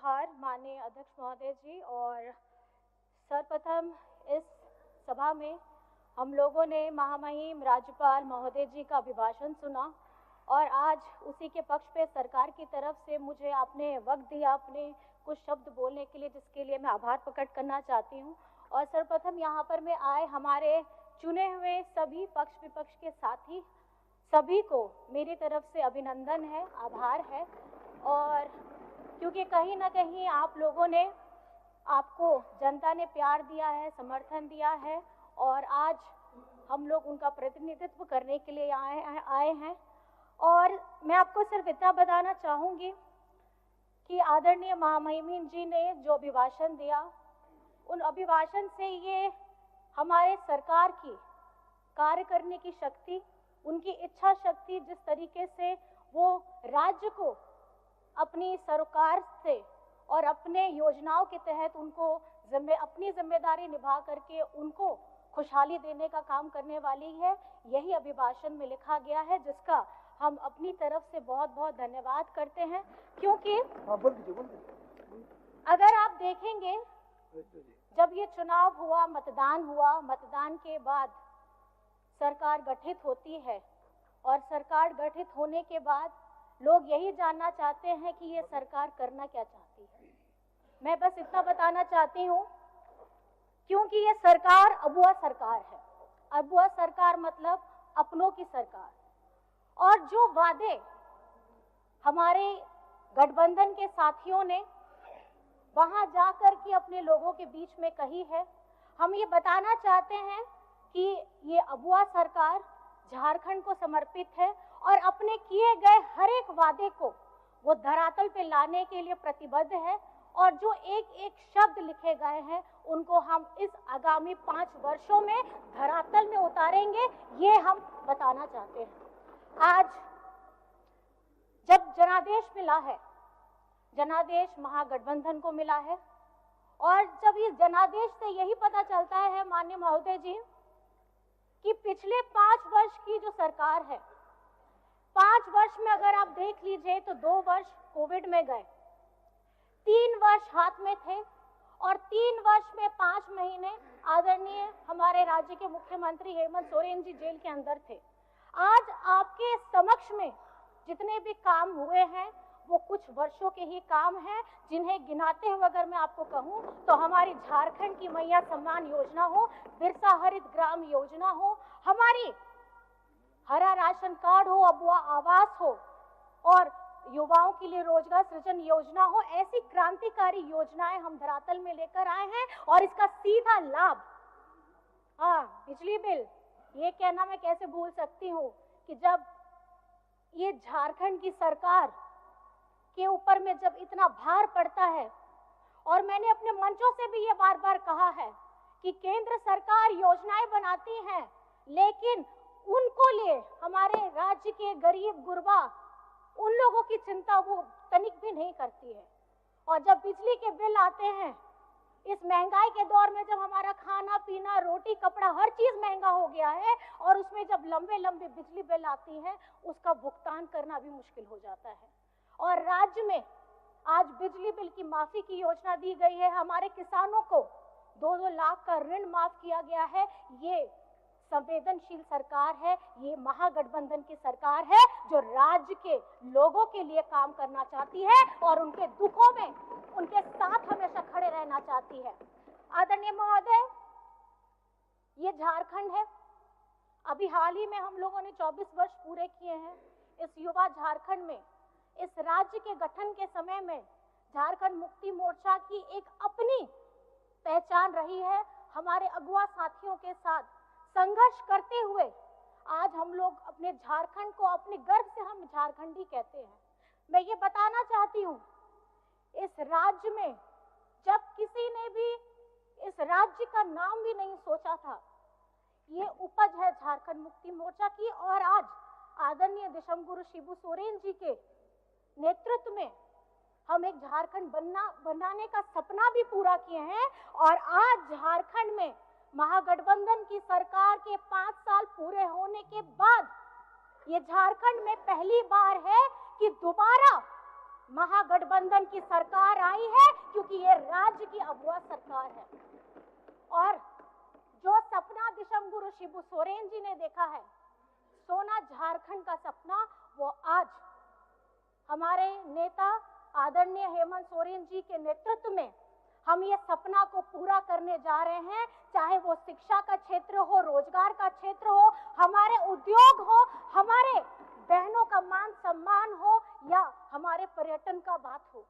जोहार माननीय अध्यक्ष महोदय जी। और सर्वप्रथम इस सभा में हम लोगों ने महामहिम राज्यपाल महोदय जी का अभिभाषण सुना और आज उसी के पक्ष पे सरकार की तरफ से मुझे आपने वक्त दिया अपने कुछ शब्द बोलने के लिए, जिसके लिए मैं आभार प्रकट करना चाहती हूँ। और सर्वप्रथम यहाँ पर मैं आए हमारे चुने हुए सभी पक्ष विपक्ष के साथी सभी को मेरी तरफ से अभिनंदन है, आभार है। और क्योंकि कहीं ना कहीं आप लोगों ने, आपको जनता ने प्यार दिया है, समर्थन दिया है और आज हम लोग उनका प्रतिनिधित्व करने के लिए आए हैं। और मैं आपको सिर्फ इतना बताना चाहूँगी कि आदरणीय महामहिम जी ने जो अभिभाषण दिया, उन अभिभाषण से ये हमारे सरकार की कार्य करने की शक्ति, उनकी इच्छा शक्ति, जिस तरीके से वो राज्य को अपनी सरकार से और अपने योजनाओं के तहत उनको अपनी जिम्मेदारी निभा करके उनको खुशहाली देने का काम करने वाली है, यही अभिभाषण में लिखा गया है, जिसका हम अपनी तरफ से बहुत बहुत धन्यवाद करते हैं। क्योंकि अगर आप देखेंगे जब ये चुनाव हुआ, मतदान हुआ, मतदान के बाद सरकार गठित होती है और सरकार गठित होने के बाद लोग यही जानना चाहते हैं कि ये सरकार करना क्या चाहती है। मैं बस इतना बताना चाहती हूँ, क्योंकि ये सरकार अबुआ सरकार है। अबुआ सरकार मतलब अपनों की सरकार। और जो वादे हमारे गठबंधन के साथियों ने वहां जाकर के अपने लोगों के बीच में कही है, हम ये बताना चाहते हैं कि ये अबुआ सरकार झारखंड को समर्पित है और अपने किए गए हर एक वादे को वो धरातल पे लाने के लिए प्रतिबद्ध है। और जो एक एक शब्द लिखे गए हैं उनको हम इस आगामी 5 वर्षों में धरातल में उतारेंगे, ये हम बताना चाहते हैं। आज जब जनादेश मिला है, जनादेश महागठबंधन को मिला है, और जब इस जनादेश से यही पता चलता है माननीय महोदय जी कि पिछले 5 वर्ष की जो सरकार है, 5 वर्ष में अगर आप देख लीजिए तो 2 वर्ष कोविड में गए, 3 वर्ष हाथ में थे और 3 वर्ष में 5 महीने आदरणीय हमारे राज्य के मुख्यमंत्री हेमंत सोरेन जी जेल के अंदर थे। आज आपके समक्ष में जितने भी काम हुए हैं वो कुछ वर्षों के ही काम हैं, जिन्हें गिनाते हुए अगर मैं आपको कहूं तो हमारी झारखंड की मैया सम्मान योजना हो, बिरसा हरित ग्राम योजना हो, हमारी हरा राशन कार्ड हो, अबुआ आवास हो और युवाओं के लिए रोजगार सृजन योजना हो, ऐसी क्रांतिकारी योजनाएं हम धरातल में लेकर आए हैं। और इसका सीधा लाभ, बिजली बिल, ये कहना मैं कैसे भूल सकती हूँ कि जब ये झारखंड की सरकार के ऊपर में जब इतना भार पड़ता है, और मैंने अपने मंचों से भी ये बार बार कहा है कि केंद्र सरकार योजनाएं बनाती है लेकिन उनको लिए हमारे राज्य के गरीब गुरबा उन लोगों की चिंता वो तनिक भी नहीं करती है। और जब बिजली के बिल आते हैं, इस महंगाई के दौर में जब हमारा खाना पीना, रोटी कपड़ा हर चीज महंगा हो गया है और उसमें जब लंबे लंबे बिजली बिल आती हैं, उसका भुगतान करना भी मुश्किल हो जाता है। और राज्य में आज बिजली बिल की माफी की योजना दी गई है, हमारे किसानों को 2-2 लाख का ऋण माफ किया गया है। ये संवेदनशील सरकार है, ये महागठबंधन की सरकार है जो राज्य के लोगों के लिए काम करना चाहती है और उनके दुखों में उनके साथ हमेशा खड़े रहना चाहती है। आदरणीय महोदय, ये झारखंड है। अभी हाल ही में हम लोगों ने 24 वर्ष पूरे किए हैं इस युवा झारखंड में। इस राज्य के गठन के समय में झारखंड मुक्ति मोर्चा की एक अपनी पहचान रही है। हमारे अगुआ साथियों के साथ संघर्ष करते हुए आज हम लोग अपने झारखंड को, अपने गर्व से हम झारखंडी कहते हैं। मैं ये बताना चाहती हूँ, इस राज्य में जब किसी ने भी इस राज्य का नाम भी नहीं सोचा था, ये उपज है झारखंड मुक्ति मोर्चा की। और आज आदरणीय दिशमगुरु शिबू सोरेन जी के नेतृत्व में हम एक झारखंड बनाने का सपना भी पूरा किए हैं। और आज झारखंड में महागठबंधन की सरकार के 5 साल पूरे होने के बाद ये झारखंड में पहली बार है कि दोबारा महागठबंधन की सरकार आई है, क्योंकि ये राज्य की अगुवा सरकार है। और जो सपना दिशमगुरु शिबू सोरेन जी ने देखा है, सोना झारखंड का सपना, वो आज हमारे नेता आदरणीय हेमंत सोरेन जी के नेतृत्व में हम ये सपना को पूरा करने जा रहे हैं। चाहे वो शिक्षा का क्षेत्र हो, रोजगार का क्षेत्र हो, हमारे उद्योग हो, हमारे बहनों का मान सम्मान हो, या हमारे पर्यटन का बात हो।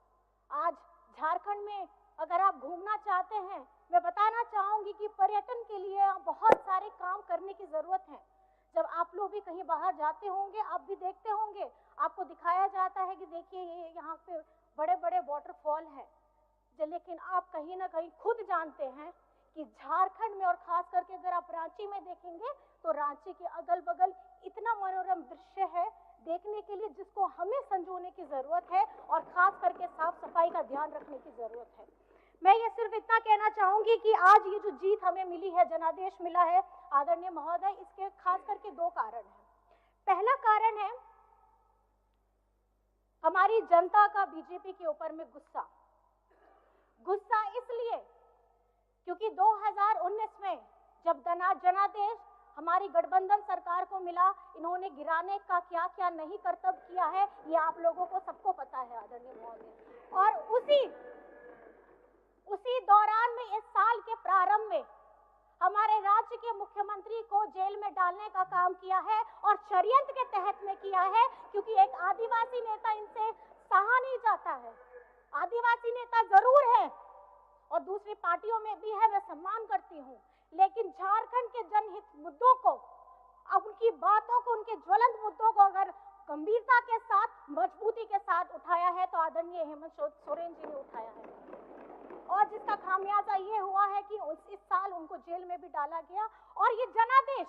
आज झारखंड में अगर आप घूमना चाहते हैं, मैं बताना चाहूंगी कि पर्यटन के लिए बहुत सारे काम करने की जरूरत है। जब आप लोग भी कहीं बाहर जाते होंगे, आप भी देखते होंगे, आपको दिखाया जाता है कि देखिए ये यहाँ पे बड़े बड़े वाटरफॉल हैं, लेकिन आप कहीं ना कहीं खुद जानते हैं कि झारखंड में, और खास करके अगर आप रांची में देखेंगे, तो रांची के अगल बगल इतना मनोरम दृश्य है देखने के लिए, जिसको हमें संजोने की जरूरत है, और खास करके साफ सफाई का ध्यान रखने की जरूरत है। मैं ये सिर्फ इतना कहना चाहूंगी कि आज ये जो जीत हमें मिली है, जनादेश मिला है आदरणीय महोदय, इसके खास करके दो कारण हैं। पहला कारण है हमारी जनता का बीजेपी के ऊपर में गुस्सा इसलिए क्योंकि 2019 में जब जनादेश हमारी गठबंधन सरकार को मिला, इन्होंने गिराने का क्या क्या नहीं कर्तव्य किया है, ये आप लोगों को सबको पता है आदरणीय महोदय। और उसी दौरान में इस साल के प्रारंभ में हमारे राज्य के मुख्यमंत्री को जेल में डालने का काम किया है, और षड्यंत्र के तहत में किया है, क्योंकि एक आदिवासी नेता इनसे सहा नहीं जाता है। आदिवासी नेता जरूर है और दूसरी पार्टियों में भी है, मैं सम्मान करती हूँ, लेकिन झारखंड के जनहित मुद्दों को, अब उनकी बातों को, उनके ज्वलंत मुद्दों को अगर गंभीरता के साथ, मजबूती के साथ उठाया है, तो आदरणीय हेमंत सोरेन जी ने उठाया है। और जिसका खामियाजा ये हुआ है कि इस साल उनको जेल में भी डाला गया। और ये जनादेश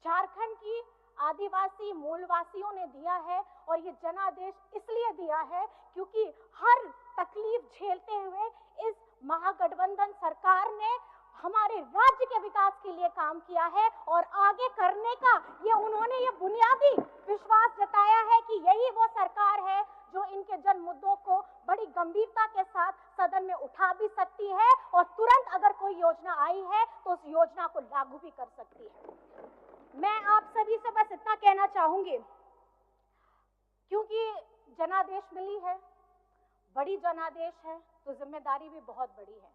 झारखंड की आदिवासी मूलवासियों ने दिया है, और ये जनादेश इसलिए दिया है क्योंकि हर तकलीफ झेलते हुए इस महागठबंधन सरकार ने हमारे राज्य के विकास के लिए काम किया है, और आगे करने का उन्होंने ये बुनियादी विश्वास जताया है कि यही वो सरकार है जो इनके जन मुद्दों को बड़ी गंभीरता के साथ सदन में उठा भी सकती है, और तुरंत अगर कोई योजना आई है तो उस योजना को लागू भी कर सकती है। मैं आप सभी से बस इतना कहना चाहूंगी, क्योंकि जनादेश मिली है, बड़ी जनादेश है, तो जिम्मेदारी भी बहुत बड़ी है।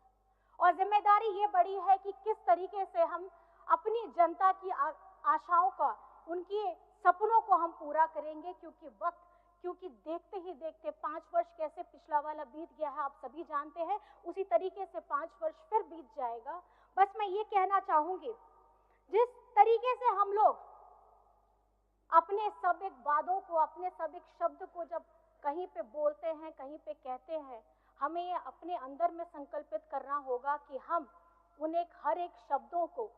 और जिम्मेदारी ये बड़ी है कि किस तरीके से हम अपनी जनता की आशाओं का, उनके सपनों को हम पूरा करेंगे, क्योंकि देखते ही देखते 5 वर्ष कैसे पिछला वाला बीत गया है, आप सभी जानते हैं, उसी तरीके से 5 वर्ष फिर बीत जाएगा। बस मैं ये कहना चाहूंगी, जिस तरीके से हम लोग अपने सब एक वादों को, अपने सब एक शब्द को जब कहीं पे बोलते हैं, कहीं पे कहते हैं, हमें ये अपने अंदर में संकल्पित करना होगा कि हम उन हर एक शब्दों को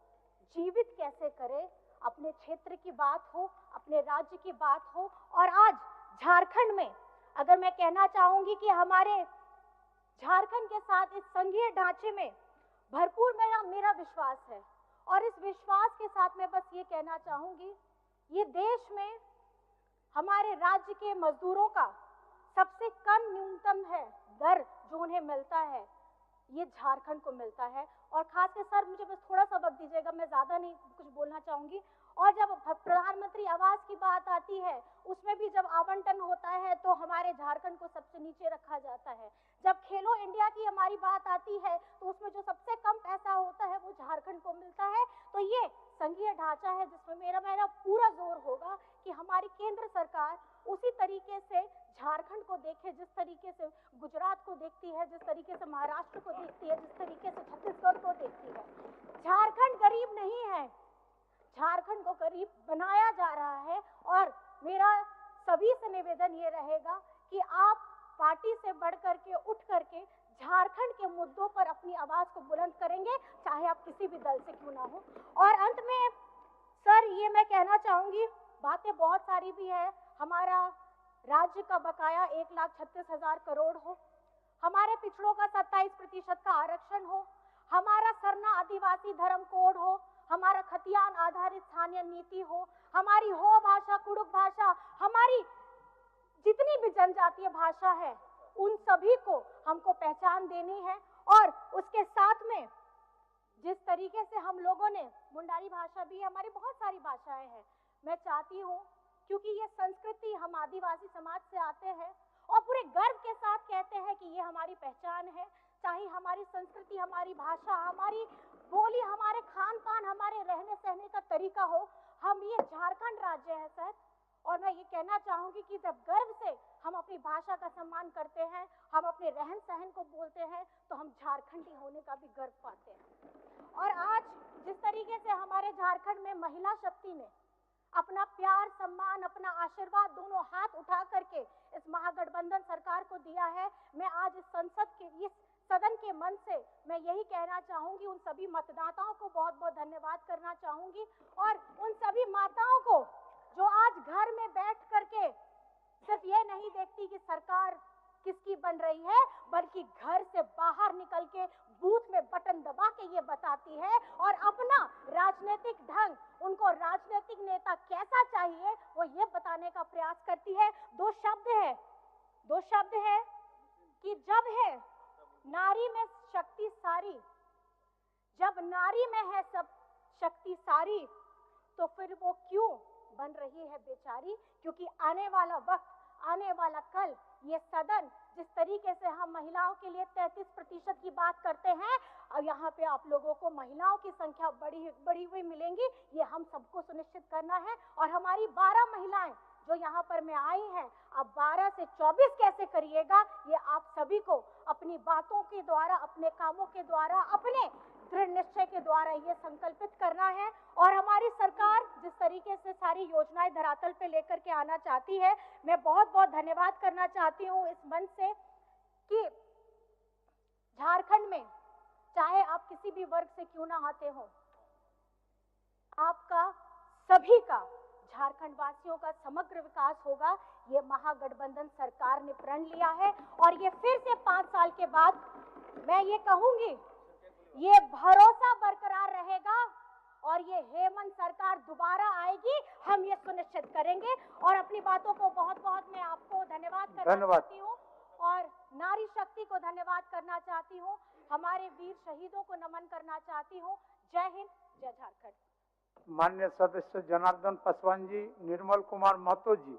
जीवित कैसे करें। अपने क्षेत्र की बात हो, अपने राज्य की बात हो, और आज झारखंड में अगर मैं कहना चाहूंगी कि हमारे झारखंड के साथ इस संघीय ढांचे में भरपूर मेरा विश्वास है, और इस विश्वास के साथ मैं बस ये कहना चाहूंगी, ये देश में हमारे राज्य के मजदूरों का सबसे कम न्यूनतम है दर जो उन्हें मिलता है, ये झारखंड को मिलता है। और खास कर सर मुझे बस थोड़ा सा वक्त दीजिएगा, मैं ज्यादा नहीं कुछ बोलना चाहूंगी। और जब प्रधानमंत्री आवास की बात आती है, उसमें भी जब आवंटन होता है तो हमारे झारखंड को सबसे नीचे रखा जाता है। जब खेलो इंडिया की हमारी बात आती है तो उसमें जो सबसे कम पैसा होता है वो झारखंड को मिलता है। तो ये संघीय ढांचा है जिसमें मेरा पूरा जोर होगा कि हमारी केंद्र सरकार उसी तरीके से झारखंड को देखे, जिस तरीके से गुजरात को देखती है, जिस तरीके से महाराष्ट्र को देखती है, जिस तरीके से छत्तीसगढ़ को देखती है। झारखंड गरीब नहीं है, झारखंड को गरीब बनाया जा रहा है। और मेरा सभी से निवेदन ये रहेगा कि आप पार्टी से बढ़ करके, उठ करके झारखंड के मुद्दों पर अपनी आवाज को बुलंद करेंगे, चाहे आप किसी भी दल से क्यों ना हो। और अंत में सर ये मैं कहना चाहूंगी, बातें बहुत सारी भी है, हमारा राज्य का बकाया 1,36,000 करोड़ हो, हमारे पिछड़ों का 27% का आरक्षण हो, हमारा सरना आदिवासी धर्म कोड हो, हमारा खतियान आधारित स्थानीय नीति हो, हमारी हो भाषा कुड़ुक भाषा, हमारी जितनी भी जनजातीय भाषा है उन सभी को हमको पहचान देनी है। और उसके साथ में जिस तरीके से हम लोगों ने मुंडारी भाषा भी, हमारी बहुत सारी भाषाएं हैं, मैं चाहती हूँ क्योंकि ये संस्कृति हम आदिवासी समाज से आते हैं और पूरे गर्व के साथ कहते हैं कि ये हमारी पहचान है, चाहे हमारी संस्कृति, हमारी भाषा, हमारी बोली, हमारे खान पान, हमारे रहने सहने का तरीका हो, हम ये झारखंड राज्य है सर। और मैं ये कहना चाहूंगी कि जब गर्व से हम अपनी भाषा का सम्मान करते हैं, हम अपने रहन सहन को बोलते हैं, तो हम झारखंडी होने का भी गर्व पाते हैं। और आज जिस तरीके से हमारे झारखंड में महिला शक्ति ने अपना प्यार, सम्मान, अपना आशीर्वाद दोनों हाथ उठा करके इस महागठबंधन सरकार को दिया है, मैं आज इस संसद के, इस सदन के मन से मैं यही कहना चाहूंगी, उन सभी मतदाताओं को बहुत बहुत धन्यवाद करना चाहूंगी। और उन सभी माताओं को जो आज घर में बैठ करके सिर्फ ये नहीं देखती कि सरकार किसकी बन रही है, बल्कि घर से बाहर निकल के बूथ में बटन दबा के ये बताती है और अपना राजनीतिक ढंग, उनको राजनीतिक नेता कैसा चाहिए, वो ये बताने का प्रयास करती है। दो शब्द है कि जब है नारी में शक्ति सारी, जब नारी में है सब शक्ति सारी, तो फिर वो क्यों बन रही है बेचारी। क्योंकि आने वाला वक्त, आने वाला कल, ये सदन जिस तरीके से हम महिलाओं के लिए 33% की बात करते हैं, और यहाँ पे आप लोगों को महिलाओं की संख्या बढ़ी हुई मिलेंगी, ये हम सबको सुनिश्चित करना है। और हमारी 12 महिलाएं जो यहाँ पर में आई हैं, अब 12 से 24 कैसे करिएगा, ये आप सभी को अपनी बातों के द्वारा, अपने कामों के द्वारा, अपने दृढ़ निश्चय के द्वारा ये संकल्पित करना है। और हमारी सरकार जिस तरीके से सारी योजनाएं धरातल पे लेकर के आना चाहती है, मैं बहुत बहुत धन्यवाद करना चाहती हूँ इस मंच से कि झारखंड में चाहे आप किसी भी वर्ग से क्यों ना आते हो, आपका सभी का, झारखंड वासियों का समग्र विकास होगा। ये महागठबंधन सरकार ने प्रण लिया है और ये फिर से 5 साल के बाद मैं ये कहूंगी, ये भरोसा बरकरार रहेगा और ये हेमंत सरकार दोबारा आएगी, हम ये सुनिश्चित करेंगे। और अपनी बातों को बहुत बहुत मैं आपको धन्यवाद करना चाहती हूँ और नारी शक्ति को धन्यवाद करना चाहती हूँ, हमारे वीर शहीदों को नमन करना चाहती हूँ। जय हिंद, जय झारखंड। माननीय सदस्य जनार्दन पासवान जी, निर्मल कुमार महतो जी,